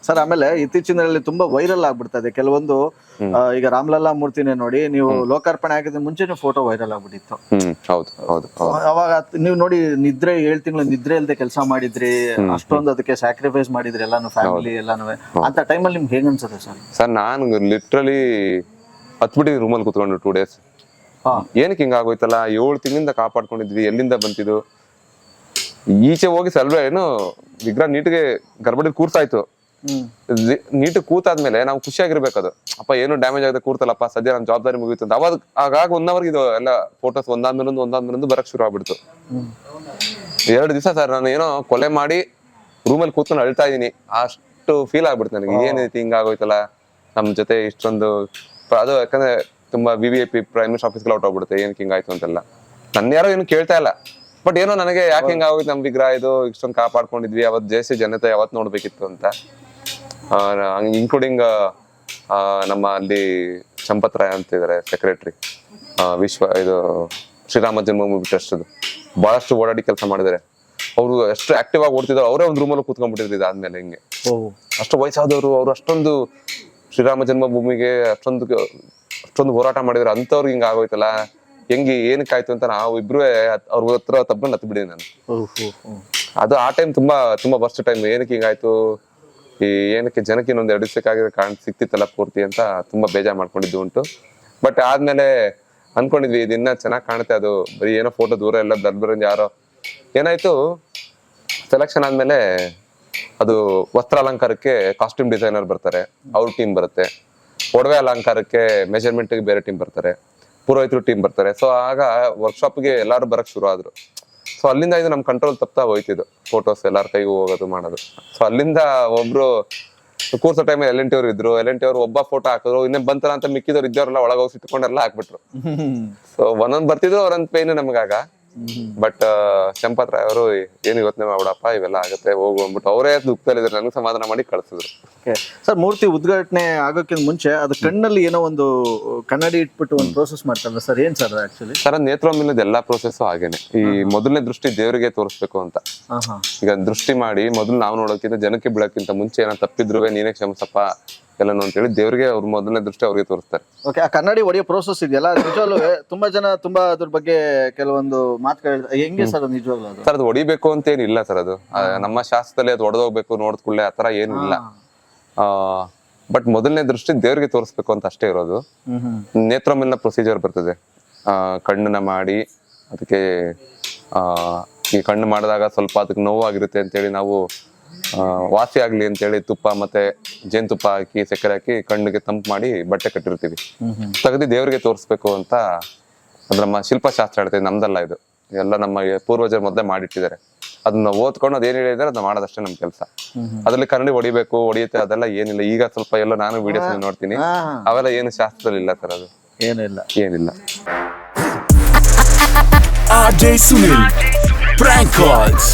Sir ಆಮೇಲೆ ಇತ್ತೀಚಿನಲ್ಲಿ ತುಂಬಾ viral ಆಗ್ಬಿಡ್ತದೆ ಕೆಲವೊಂದು. ಈಗ ರಾಮ್ಲಲ್ಲಾ ಮೂರ್ತಿನೇ ನೋಡಿ, ನೀವು ಲೋಕಾರ್ಪಣೆ ಆಗಿದ ಮುಂಚೆನೆ ಫೋಟೋ ವೈರಲ್ ಆಗ್ಬಿಟ್ಟಿತ್ತು. ಹೌದು ಹೌದು ಹೌದು. ಅವಾಗ ನೀವು ನೋಡಿ ನಿದ್ರೆ 7 ತಿಂಗಳು ನಿದ್ರೆ ಇಲ್ಲದೆ ಕೆಲಸ ಮಾಡಿದ್ರಿ, ಅಷ್ಟೊಂದು ಅದಕ್ಕೆ ಸ್ಯಾಕ್ರಿಫೈಸ್ ಮಾಡಿದ್ರಿ ಎಲ್ಲಾನು, ಫ್ಯಾಮಿಲಿ ಎಲ್ಲಾನು. ಅಂತ ಟೈಮಲ್ಲಿ ನಿಮ್ಗೆ ಹೇಗ್ ಅನ್ಸುತ್ತೆ ಸರ್? ಸರ್ ನಾನು ಲಿಟ್ರಲಿ ಹತ್ಬಿಟ್ಟಿದ್ವಿ ರೂಮಲ್ಲಿ ಕುತ್ಕೊಂಡು 2 days. ಏನಕ್ಕೆ ಹಿಂಗ ಆಗೋಯ್ತಲ್ಲ, 7 ತಿಂಗಳಿಂದ ಕಾಪಾಡ್ಕೊಂಡಿದ್ವಿ, ಎಲ್ಲಿಂದ ಬಂತಿದ್ದು. ಈಚೆ ಹೋಗಿ ಸ್ವಲ್ಪ ಏನು ವಿಗ್ರಹ ನೀಟಿಗೆ ಗರ್ಭಡಿ ಕೂರ್ಸಾಯ್ತು. ನೀಟ್ ಕೂತಾದ್ಮೇಲೆ ನಾವು ಖುಷಿಯಾಗಿರ್ಬೇಕು. ಅದು ಅಪ್ಪ ಏನು ಡ್ಯಾಮೇಜ್ ಆಗಿದೆ ಕೂರ್ತಲ್ಲಪ್ಪ, ಸದ್ಯ ನನ್ನ ಜವಾಬ್ದಾರಿ ಮುಗೀತು ಅಂತ. ಅವಾಗ ಆಗಾಗ 1 hour ಇದು ಎಲ್ಲ ಫೋಟೋಸ್ ಒಂದಾದ್ಮೇಲೊಂದು ಬರಕ್ ಶುರು ಆಗ್ಬಿಡ್ತು. 2 ದಿವಸ ಸರ್ ನಾನು ಏನೋ ಕೊಲೆ ಮಾಡಿ ರೂಮಲ್ಲಿ ಕೂತ್ಕೊಂಡು ಅಳ್ತಾ ಇದೀನಿ, ಅಷ್ಟು ಫೀಲ್ ಆಗ್ಬಿಡ್ತು ನನಗೆ. ಏನೈತಿ ಹಿಂಗ ಆಗೋಯ್ತಲ್ಲ ನಮ್ ಜೊತೆ ಇಷ್ಟೊಂದು. ಅದು ಯಾಕಂದ್ರೆ ತುಂಬಾ VIP ಪ್ರೈಮ್ ಮಿನಿಸ್ಟರ್ ಆಫೀಸ್ಗೆ ಔಟ್ ಆಗ್ಬಿಡುತ್ತೆ, ಏನಕ್ಕೆ ಹಿಂಗಾಯ್ತು ಅಂತೆಲ್ಲ. ನನ್ನ ಯಾರೋ ಏನು ಕೇಳ್ತಾ ಇಲ್ಲ, ಬಟ್ ಏನೋ ನನಗೆ ಯಾಕೆ ಹಿಂಗ ಆಗೋಯ್ತು, ನಮ್ ವಿಗ್ರಹ ಇದು ಇಷ್ಟೊಂದು ಕಾಪಾಡ್ಕೊಂಡಿದ್ವಿ, ಅವತ್ತು JC ಜನತೆ ಯಾವತ್ತು ನೋಡ್ಬೇಕಿತ್ತು ಅಂತ. ಇನ್ಕ್ಲೂಡಿಂಗ್ ನಮ್ಮ ಅಲ್ಲಿ ಚಂಪತ್ ರಾಯ್ ಅಂತ ಇದಾರೆ ಸೆಕ್ರೆಟರಿ, ಇದು ಶ್ರೀರಾಮ ಜನ್ಮಭೂಮಿ ಟ್ರಸ್ಟ್ ಬಹಳಷ್ಟು ಓಡಾಡಿ ಕೆಲಸ ಮಾಡಿದ್ದಾರೆ. ಅವರು ಎಷ್ಟು ಆಕ್ಟಿವ್ ಆಗಿ ಓಡ್ತಿದ್ರು, ಅವರೇ ಒಂದು ರೂಮಲ್ಲಿ ಕೂತ್ಕೊಂಡ್ಬಿಟ್ಟಿದ್ರು. ಇದಾದ್ಮೇಲೆ ಹಿಂಗೆ ಅಷ್ಟು ವಯಸ್ಸಾದವರು, ಅವ್ರು ಅಷ್ಟೊಂದು ಶ್ರೀರಾಮ ಜನ್ಮಭೂಮಿಗೆ ಅಷ್ಟೊಂದು ಹೋರಾಟ ಮಾಡಿದ್ರು. ಅಂತವ್ರಿಗೆ ಹಿಂಗ ಆಗೋಯ್ತಲ್ಲ, ಹೆಂಗೆ ಏನಕ್ಕಾಯ್ತು ಅಂತ ನಾವು ಇಬ್ರು ಅವ್ರ ಹತ್ರ ತಪ್ಕೊಂಡು ಹತ್ಬಿಟ್ಟಿದ್ದೀನಿ ನಾನು. ಅದು ಆ ಟೈಮ್ ತುಂಬಾ ತುಂಬಾ ವರ್ಸ್ಟ್ ಟೈಮ್. ಏನಕ್ಕೆ ಹಿಂಗಾಯ್ತು, ಏನಕ್ಕೆ ಜನಕ್ಕೆ ಇನ್ನೊಂದು 2 ದಿವಸಕ್ಕಾಗಿರೋ ಕಾರಣ ಸಿಕ್ತಿತ್ತಲ್ಲ ಪೂರ್ತಿ ಅಂತ ತುಂಬಾ ಬೇಜಾರು ಮಾಡ್ಕೊಂಡಿದ್ದು ಉಂಟು. ಬಟ್ ಆದ್ಮೇಲೆ ಅನ್ಕೊಂಡಿದ್ವಿ ಇದಿನ್ನ ಚೆನ್ನಾಗಿ ಕಾಣುತ್ತೆ, ಅದು ಬರೀ ಏನೋ ಫೋಟೋ ದೂರ ಎಲ್ಲ ದರ್ಬರಿಂದ ಯಾರೋ. ಏನಾಯ್ತು, ಸೆಲೆಕ್ಷನ್ ಆದ್ಮೇಲೆ ಅದು ವಸ್ತ್ರ ಅಲಂಕಾರಕ್ಕೆ ಕಾಸ್ಟ್ಯೂಮ್ ಡಿಸೈನರ್ ಬರ್ತಾರೆ, ಅವ್ರ ಟೀಮ್ ಬರುತ್ತೆ. ಒಡವೆ ಅಲಂಕಾರಕ್ಕೆ ಮೆಜರ್ಮೆಂಟ್ ಬೇರೆ ಟೀಮ್ ಬರ್ತಾರೆ, ಪುರೋಹಿತರು ಟೀಮ್ ಬರ್ತಾರೆ. ಸೊ ಆಗ ವರ್ಕ್ಶಾಪ್ಗೆ ಎಲ್ಲಾರು ಬರಕ್ ಶುರು ಆದ್ರು. ಸೊ ಅಲ್ಲಿಂದ ಇದು ನಮ್ ಕಂಟ್ರೋಲ್ ತಪ್ತಾ ಹೋಯ್ತಿದ್ದು, ಫೋಟೋಸ್ ಎಲ್ಲಾರ ಕೈಗೂ ಹೋಗೋದು ಮಾಡೋದು. ಸೊ ಅಲ್ಲಿಂದ ಒಬ್ರು ಕೂರ್ಸೋ ಟೈಮ್ LNT ಅವ್ರು ಇದ್ರು. LNT ಅವ್ರು ಒಬ್ಬ ಫೋಟೋ ಹಾಕಿದ್ರು, ಇನ್ನೇ ಬಂತಾರ ಅಂತ ಮಿಕ್ಕಿದವ್ರು ಇದ್ದವ್ರೆಲ್ಲ ಒಳಗೆ ಹೋಗಿ ಸಿಟ್ಕೊಂಡೆಲ್ಲ ಹಾಕ್ಬಿಟ್ರು. ಸೊ ಒಂದೊಂದ್ ಬರ್ತಿದ್ರು, ಅವ್ರೊಂದ್ ಪೈನ್ ನಮ್ಗಾಗ. ಬಟ್ ಚಂಪತ್ ರಾಯ್ ಅವರು ಏನು ಯೋಚನೆ ಮಾಡ್ಬಿಡಪ್ಪ, ಇವೆಲ್ಲ ಆಗುತ್ತೆ ಹೋಗು ಅಂದ್ಬಿಟ್ಟು ಅವರೇ ದುಃಖದಲ್ಲಿದ್ರು, ನನಗೆ ಸಮಾಧಾನ ಮಾಡಿ ಕಳ್ಸಿದ್ರು. ಸರ್ ಮೂರ್ತಿ ಉದ್ಘಾಟನೆ ಆಗೋಕ್ಕಿಂತ ಮುಂಚೆ ಅದು ಕಣ್ಣಲ್ಲಿ ಏನೋ ಒಂದು ಕನ್ನಡಿ ಇಟ್ಬಿಟ್ಟು ಒಂದು ಪ್ರೋಸೆಸ್ ಮಾಡ್ತಾರಲ್ಲ ಸರ್, ಏನ್ ಸರ್ ಆಕ್ಚುಲಿ? ಸರ್ ನೇತ್ರೋಮಿಲ್ಲದ ಎಲ್ಲಾ ಪ್ರೋಸೆಸ್ ಹಾಗೇನೆ. ಈ ಮೊದಲನೇ ದೃಷ್ಟಿ ದೇವರಿಗೆ ತೋರಿಸ್ಬೇಕು ಅಂತ. ಈಗ ದೃಷ್ಟಿ ಮಾಡಿ ಮೊದಲು ನಾವು ನೋಡೋಕ್ಕಿಂತ ಜನಕ್ಕೆ ಬೀಳಕ್ಕಿಂತ ಮುಂಚೆ ಏನೋ ತಪ್ಪಿದ್ರು ನೀನೇ ಕ್ಷಮಿಸಪ್ಪ ಎಲ್ಲಾನು ಅಂತ ಹೇಳಿ ದೇವ್ರಿಗೆ ಅವ್ರ ಮೊದಲನೇ ದೃಷ್ಟಿ ಅವ್ರಿಗೆ ತೋರಿಸ್ತಾರೆ. ಓಕೆ, ಆ ಕನ್ನಡಿ ಹೊಡೆಯೋ ಪ್ರೋಸೆಸ್ ಇದೆಯಲ್ಲ, ನಿಜವಾಗ್ಲೂ ತುಂಬಾ ಜನ ತುಂಬಾ ಅದ್ರ ಬಗ್ಗೆ ಕೆಲವೊಂದು ಮಾತುಗಳು ಹೆಂಗೆ ಸರ್ ನಿಜವಾಗ್ಲೂ ಅದು? ಸರ್ ಅದು ಹೊಡಿಬೇಕು ಅಂತ ಏನಿಲ್ಲ ಸರ್, ಅದು ನಮ್ಮ ಶಾಸ್ತ್ರದಲ್ಲಿ ಅದು ಹೊಡೆದೋಗ್ಬೇಕು ನೋಡ್ಕೊಳ್ಳೆ ಆತರ ಏನಿಲ್ಲ. ಬಟ್ ಮೊದಲನೇ ದೃಷ್ಟಿ ದೇವ್ರಿಗೆ ತೋರಿಸ್ಬೇಕು ಅಂತ ಅಷ್ಟೇ ಇರೋದು. ನೇತ್ರೋಮಿಲ್ನ ಪ್ರೊಸೀಜರ್ ಬರ್ತದೆ. ಕಣ್ಣನ್ನ ಮಾಡಿ ಅದಕ್ಕೆ ಈ ಕಣ್ಣು ಮಾಡಿದಾಗ ಸ್ವಲ್ಪ ಅದಕ್ಕೆ ನೋವಾಗಿರುತ್ತೆ ಅಂತೇಳಿ ನಾವು ವಾಸಿ ಆಗ್ಲಿ ಅಂತೇಳಿ ತುಪ್ಪ ಮತ್ತೆ ಜೇನುತುಪ್ಪ ಹಾಕಿ ಸಕ್ಕರೆ ಹಾಕಿ ಕಣ್ಣಿಗೆ ತಂಪು ಮಾಡಿ ಬಟ್ಟೆ ಕಟ್ಟಿರ್ತೀವಿ. ತೆಗೆದು ದೇವ್ರಿಗೆ ತೋರಿಸ್ಬೇಕು ಅಂತ ಅದು ನಮ್ಮ ಶಿಲ್ಪಶಾಸ್ತ್ರ ಹೇಳ್ತೀವಿ, ನಮ್ದಲ್ಲ ಇದು. ಎಲ್ಲ ನಮ್ಮ ಪೂರ್ವಜರು ಮೊದಲೇ ಮಾಡಿಟ್ಟಿದ್ದಾರೆ. ಅದನ್ನ ಓದ್ಕೊಂಡು ಅದೇನ್ ಹೇಳಿದ್ರೆ ಅದನ್ನ ಮಾಡೋದಷ್ಟೇ ನಮ್ ಕೆಲಸ. ಅದ್ರಲ್ಲಿ ಕನ್ನಡಿ ಹೊಡಿಯುತ್ತೆ ಅದೆಲ್ಲ ಏನಿಲ್ಲ. ಈಗ ಸ್ವಲ್ಪ ಎಲ್ಲ ನಾನು ವಿಡಿಯೋಸ್ ನೋಡ್ತೀನಿ, ಅವೆಲ್ಲ ಏನು ಶಾಸ್ತ್ರದಲ್ಲಿ ಇಲ್ಲ ಸರ್, ಅದು ಏನಿಲ್ಲ. RJ Sunil Prank Calls.